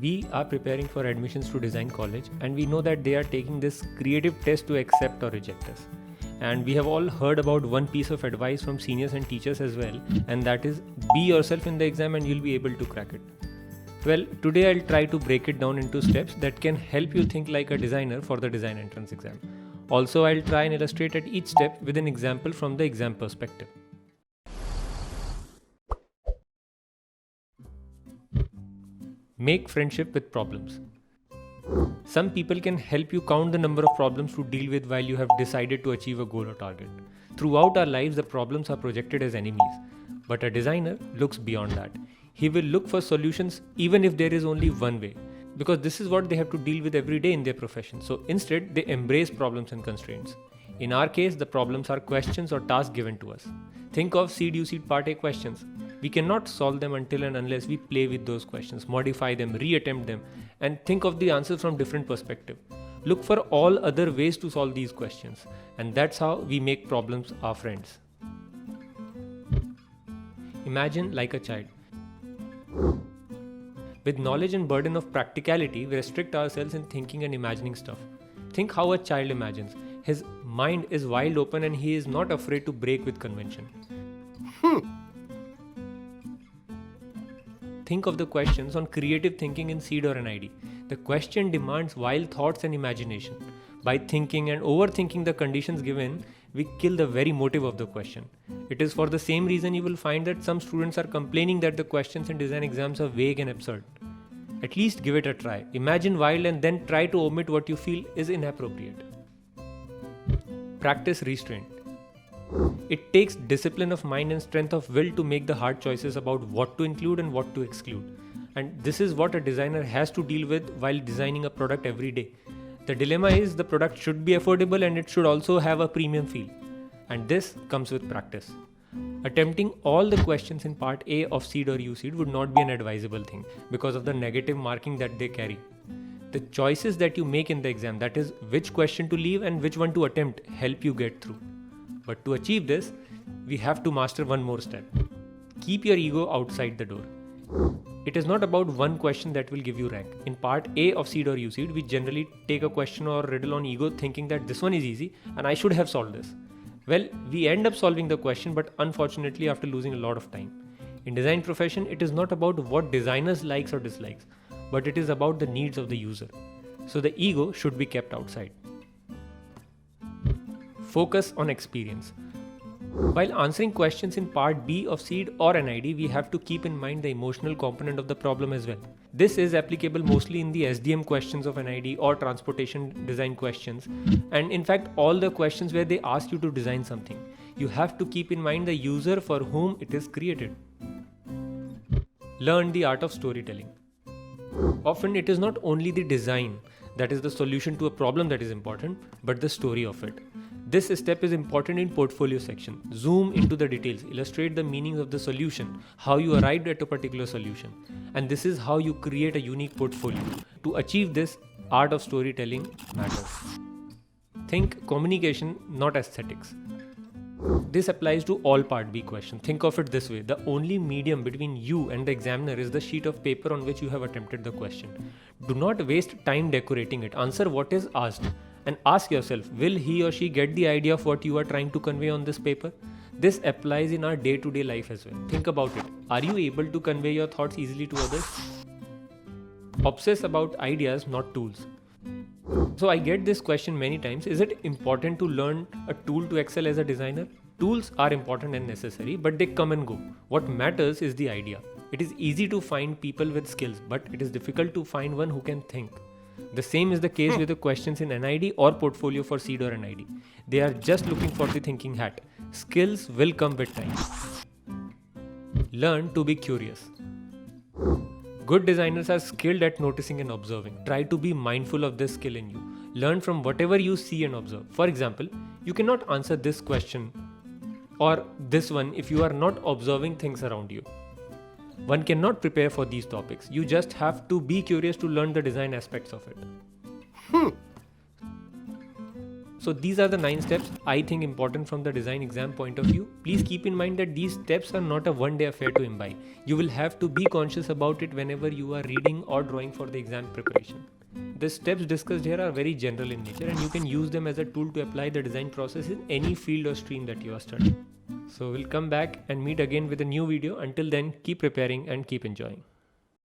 We are preparing for admissions to design college, and we know that they are taking this creative test to accept or reject us. And we have all heard about one piece of advice from seniors and teachers as well, and that is be yourself in the exam and you'll be able to crack it. Well, today I'll try to break it down into steps that can help you think like a designer for the design entrance exam. Also, I'll try and illustrate at each step with an example from the exam perspective. Make friendship with problems. Some people can help you count the number of problems to deal with while you have decided to achieve a goal or target. Throughout our lives, the problems are projected as enemies. But a designer looks beyond that. He will look for solutions even if there is only one way, because this is what they have to deal with every day in their profession. So instead, they embrace problems and constraints. In our case, the problems are questions or tasks given to us. Think of Ceed, UCEED Part A questions. We cannot solve them until and unless we play with those questions, modify them, reattempt them, and think of the answers from different perspectives. Look for all other ways to solve these questions, and that's how we make problems our friends. Imagine like a child. With knowledge and burden of practicality, we restrict ourselves in thinking and imagining stuff. Think how a child imagines. His mind is wide open and he is not afraid to break with convention. Think of the questions on creative thinking in Ceed or NID. The question demands wild thoughts and imagination. By thinking and overthinking the conditions given, we kill the very motive of the question. It is for the same reason you will find that some students are complaining that the questions in design exams are vague and absurd. At least give it a try. Imagine wild and then try to omit what you feel is inappropriate. Practice restraint. It takes discipline of mind and strength of will to make the hard choices about what to include and what to exclude. And this is what a designer has to deal with while designing a product every day. The dilemma is the product should be affordable and it should also have a premium feel. And this comes with practice. Attempting all the questions in part A of Ceed or UCEED would not be an advisable thing because of the negative marking that they carry. The choices that you make in the exam, that is which question to leave and which one to attempt, help you get through. But to achieve this, we have to master one more step. Keep your ego outside the door. It is not about one question that will give you rank. In part A of Ceed or UCEED, we generally take a question or riddle on ego thinking that this one is easy and I should have solved this. Well, we end up solving the question, but unfortunately after losing a lot of time. In design profession, it is not about what designers likes or dislikes, but it is about the needs of the user. So the ego should be kept outside. Focus on experience. While answering questions in part B of Ceed or NID, we have to keep in mind the emotional component of the problem as well. This is applicable mostly in the SDM questions of NID or transportation design questions, and in fact all the questions where they ask you to design something. You have to keep in mind the user for whom it is created. Learn the art of storytelling. Often it is not only the design that is the solution to a problem that is important, but the story of it. This step is important in portfolio section. Zoom into the details, illustrate the meanings of the solution, how you arrived at a particular solution. And this is how you create a unique portfolio. To achieve this, art of storytelling matters. Think communication, not aesthetics. This applies to all part B questions. Think of it this way. The only medium between you and the examiner is the sheet of paper on which you have attempted the question. Do not waste time decorating it. Answer what is asked. And ask yourself, will he or she get the idea of what you are trying to convey on this paper? This applies in our day-to-day life as well. Think about it. Are you able to convey your thoughts easily to others? Obsess about ideas, not tools. So I get this question many times. Is it important to learn a tool to excel as a designer? Tools are important and necessary, but they come and go. What matters is the idea. It is easy to find people with skills, but it is difficult to find one who can think. The same is the case with the questions in NID or portfolio for Ceed or NID. They are just looking for the thinking hat. Skills will come with time. Learn to be curious. Good designers are skilled at noticing and observing. Try to be mindful of this skill in you. Learn from whatever you see and observe. For example, you cannot answer this question or this one if you are not observing things around you. One cannot prepare for these topics. You just have to be curious to learn the design aspects of it. So these are the 9 steps I think important from the design exam point of view. Please keep in mind that these steps are not a one-day affair to imbibe. You will have to be conscious about it whenever you are reading or drawing for the exam preparation. The steps discussed here are very general in nature, and you can use them as a tool to apply the design process in any field or stream that you are studying. So we'll come back and meet again with a new video. Until then, keep preparing and keep enjoying.